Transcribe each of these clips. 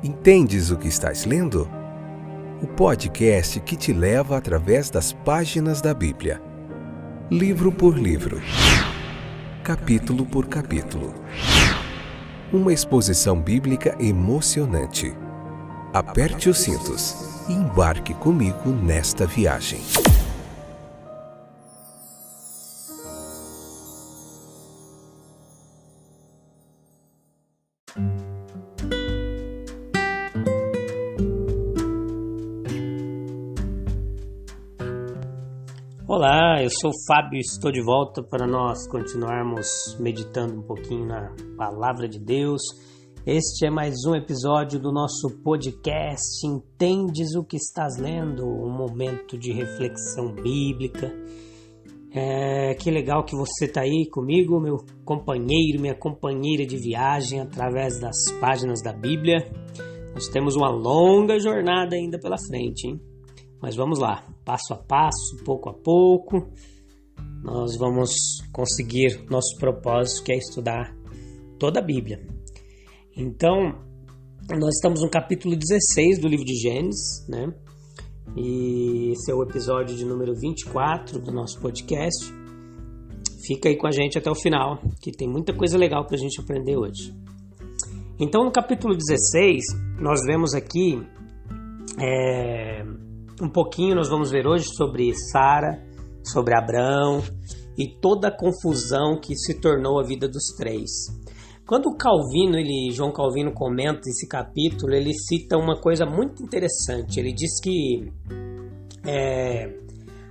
Entendes o que estás lendo? O podcast que te leva através das páginas da Bíblia. Livro por livro. Capítulo por capítulo. Uma exposição bíblica emocionante. Aperte os cintos e embarque comigo nesta viagem. Olá, eu sou o Fábio e estou de volta para nós continuarmos meditando um pouquinho na Palavra de Deus. Este é mais um episódio do nosso podcast Entendes o que estás lendo? Um momento de reflexão bíblica. Que legal que você está aí comigo, meu companheiro, minha companheira de viagem através das páginas da Bíblia. Nós temos uma longa jornada ainda pela frente, hein? Mas vamos lá, passo a passo, pouco a pouco, nós vamos conseguir nosso propósito, que é estudar toda a Bíblia. Então, nós estamos no capítulo 16 do livro de Gênesis, né? E esse é o episódio de número 24 do nosso podcast. Fica aí com a gente até o final, que tem muita coisa legal para a gente aprender hoje. Então, no capítulo 16, nós vemos aqui... Um pouquinho nós vamos ver hoje sobre Sara, sobre Abrão e toda a confusão que se tornou a vida dos três. Quando João Calvino comenta esse capítulo, ele cita uma coisa muito interessante. Ele diz que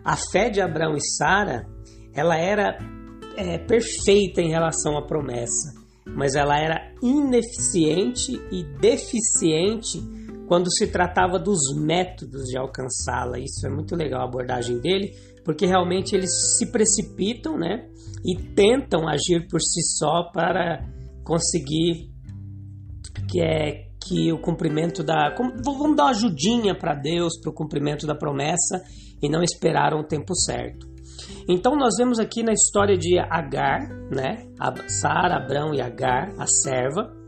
a fé de Abrão e Sara, ela era perfeita em relação à promessa, mas ela era ineficiente e deficiente quando se tratava dos métodos de alcançá-la. Isso é muito legal a abordagem dele, porque realmente eles se precipitam, né, e tentam agir por si só para conseguir que o cumprimento vamos dar uma ajudinha para Deus, para o cumprimento da promessa, e não esperaram o tempo certo. Então nós vemos aqui na história de Agar, né, Sara, Abrão e Agar, a serva,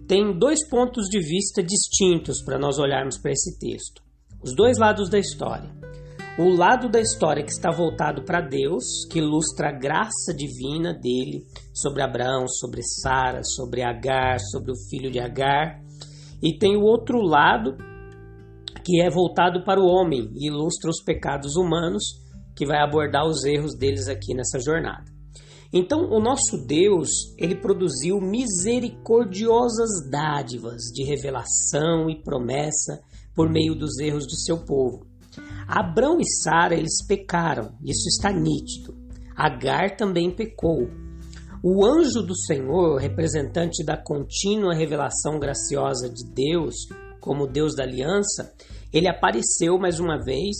tem dois pontos de vista distintos para nós olharmos para esse texto. Os dois lados da história. O lado da história que está voltado para Deus, que ilustra a graça divina dele sobre Abraão, sobre Sara, sobre Agar, sobre o filho de Agar. E tem o outro lado que é voltado para o homem e ilustra os pecados humanos, que vai abordar os erros deles aqui nessa jornada. Então, o nosso Deus, ele produziu misericordiosas dádivas de revelação e promessa por meio dos erros do seu povo. Abrão e Sara, eles pecaram, isso está nítido. Agar também pecou. O anjo do Senhor, representante da contínua revelação graciosa de Deus, como Deus da aliança, ele apareceu mais uma vez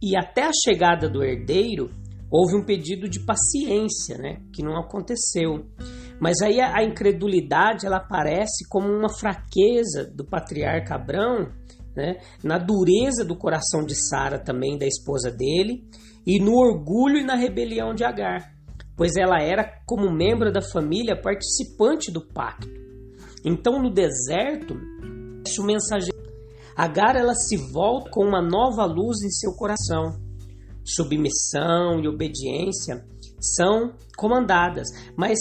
e até a chegada do herdeiro, houve um pedido de paciência, né, que não aconteceu. Mas aí a incredulidade ela aparece como uma fraqueza do patriarca Abrão, né, na dureza do coração de Sara também, da esposa dele, e no orgulho e na rebelião de Agar, pois ela era, como membro da família, participante do pacto. Então, no deserto, o mensageiro Agar ela se volta com uma nova luz em seu coração. Submissão e obediência são comandadas, mas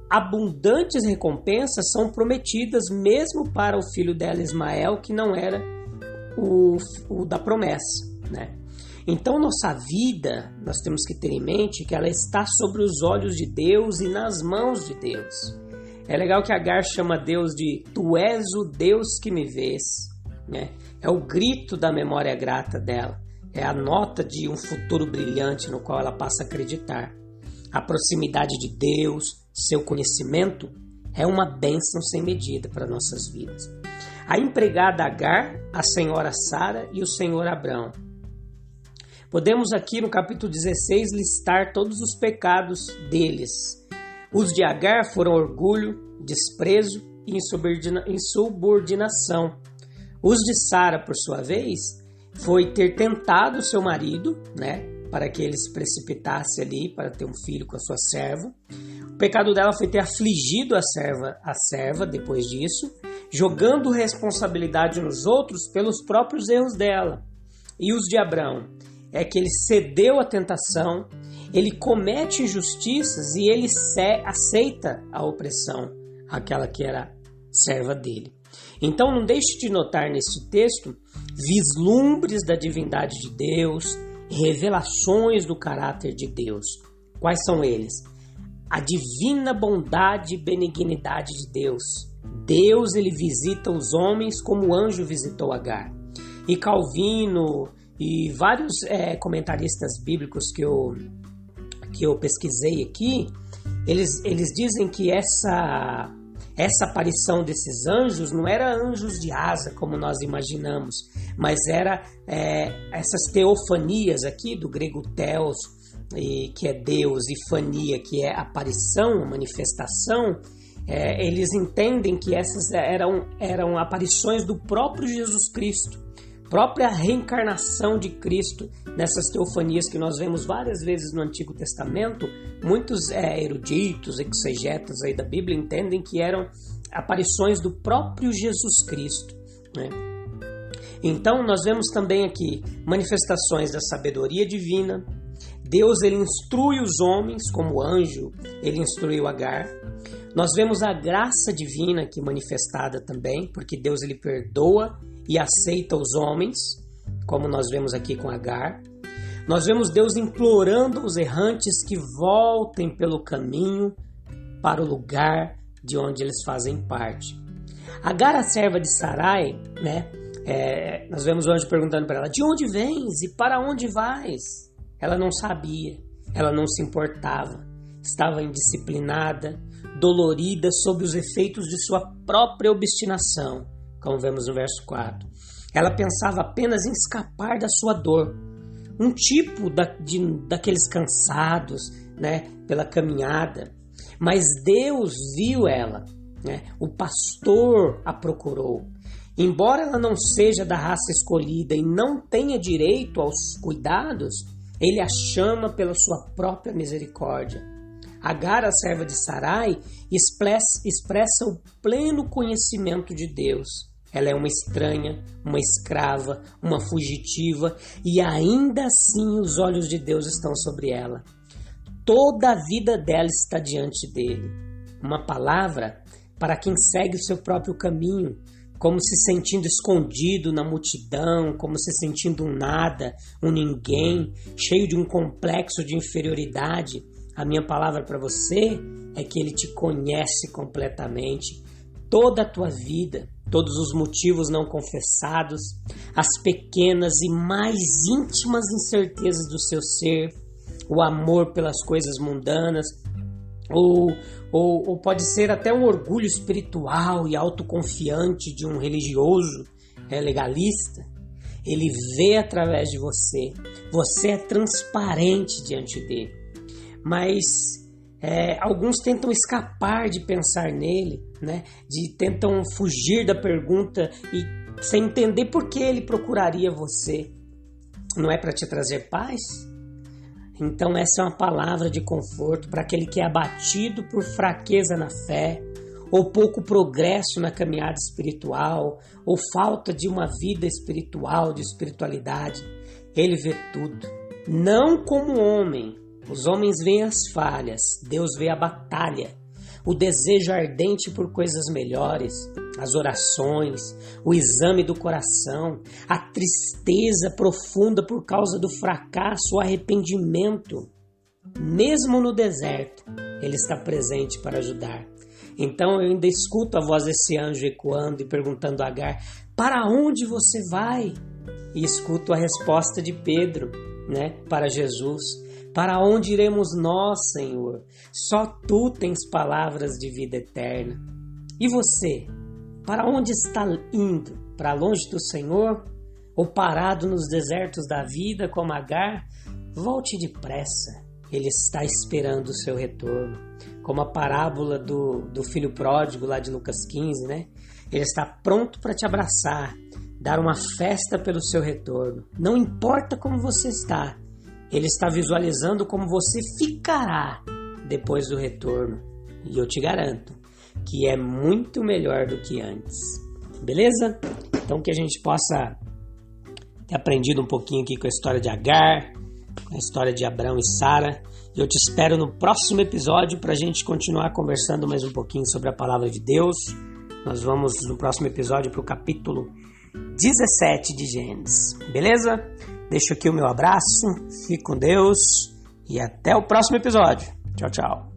abundantes recompensas são prometidas mesmo para o filho dela, Ismael, que não era o da promessa, né? Então, nossa vida, nós temos que ter em mente que ela está sobre os olhos de Deus e nas mãos de Deus. É legal que Agar chama Deus de Tu és o Deus que me vês, né? É o grito da memória grata dela. É a nota de um futuro brilhante no qual ela passa a acreditar. A proximidade de Deus, seu conhecimento, é uma bênção sem medida para nossas vidas. A empregada Agar, a senhora Sara e o senhor Abrão. Podemos aqui no capítulo 16 listar todos os pecados deles. Os de Agar foram orgulho, desprezo e insubordinação. Os de Sara, por sua vez, foi ter tentado seu marido, né, para que ele se precipitasse ali para ter um filho com a sua serva. O pecado dela foi ter afligido a serva depois disso. jogando responsabilidade nos outros pelos próprios erros dela. E os de Abraão? É que ele cedeu à tentação, ele comete injustiças e ele aceita a opressão, aquela que era serva dele. Então não deixe de notar neste texto vislumbres da divindade de Deus, revelações do caráter de Deus. Quais são eles? A divina bondade e benignidade de Deus. Deus, ele visita os homens como o anjo visitou Agar. E Calvino e vários comentaristas bíblicos que eu pesquisei aqui, eles dizem que essa aparição desses anjos não era anjos de asa, como nós imaginamos, mas era essas teofanias aqui, do grego theos, que é Deus, e fania, que é aparição, manifestação. Eles entendem que essas eram aparições do próprio Jesus Cristo, própria reencarnação de Cristo nessas teofanias que nós vemos várias vezes no Antigo Testamento. Muitos eruditos, exegetas aí da Bíblia entendem que eram aparições do próprio Jesus Cristo, né? Então nós vemos também aqui manifestações da sabedoria divina. Deus, ele instrui os homens como anjo, ele instruiu Agar. Nós vemos a graça divina aqui manifestada também, porque Deus, ele perdoa e aceita os homens, como nós vemos aqui com Agar. Nós vemos Deus implorando os errantes que voltem pelo caminho para o lugar de onde eles fazem parte. Agar, a serva de Sarai, né? Nós vemos o anjo perguntando para ela: de onde vens e para onde vais? Ela não sabia, ela não se importava, estava indisciplinada, dolorida sob os efeitos de sua própria obstinação, como vemos no verso 4. Ela pensava apenas em escapar da sua dor, um tipo daqueles cansados, né, pela caminhada. Mas Deus viu ela, né? O pastor a procurou. Embora ela não seja da raça escolhida e não tenha direito aos cuidados, ele a chama pela sua própria misericórdia. Agar, a serva de Sarai, expressa o pleno conhecimento de Deus. Ela é uma estranha, uma escrava, uma fugitiva, e ainda assim os olhos de Deus estão sobre ela. Toda a vida dela está diante dele. Uma palavra para quem segue o seu próprio caminho, como se sentindo escondido na multidão, como se sentindo um nada, um ninguém, cheio de um complexo de inferioridade. A minha palavra para você é que ele te conhece completamente, toda a tua vida, todos os motivos não confessados, as pequenas e mais íntimas incertezas do seu ser, o amor pelas coisas mundanas, ou pode ser até um orgulho espiritual e autoconfiante de um religioso legalista. Ele vê através de você. Você é transparente diante dele. Mas alguns tentam escapar de pensar nele, né? Tentam fugir da pergunta e sem entender por que ele procuraria você. Não é para te trazer paz? Então essa é uma palavra de conforto para aquele que é abatido por fraqueza na fé, ou pouco progresso na caminhada espiritual, ou falta de uma vida espiritual, de espiritualidade. Ele vê tudo. Não como homem. Os homens veem as falhas, Deus vê a batalha, o desejo ardente por coisas melhores, as orações, o exame do coração, a tristeza profunda por causa do fracasso, o arrependimento. Mesmo no deserto, ele está presente para ajudar. Então eu ainda escuto a voz desse anjo ecoando e perguntando a Agar: para onde você vai? E escuto a resposta de Pedro, né, para Jesus: para onde iremos nós, Senhor? Só Tu tens palavras de vida eterna. E você? Para onde está indo? Para longe do Senhor? Ou parado nos desertos da vida como Agar? Volte depressa. Ele está esperando o seu retorno. Como a parábola do filho pródigo lá de Lucas 15, né? Ele está pronto para te abraçar, dar uma festa pelo seu retorno. Não importa como você está. Ele está visualizando como você ficará depois do retorno. E eu te garanto, que é muito melhor do que antes. Beleza? Então que a gente possa ter aprendido um pouquinho aqui com a história de Agar, com a história de Abraão e Sara. E eu te espero no próximo episódio para a gente continuar conversando mais um pouquinho sobre a palavra de Deus. Nós vamos no próximo episódio para o capítulo 17 de Gênesis. Beleza? Deixo aqui o meu abraço, fique com Deus e até o próximo episódio. Tchau, tchau.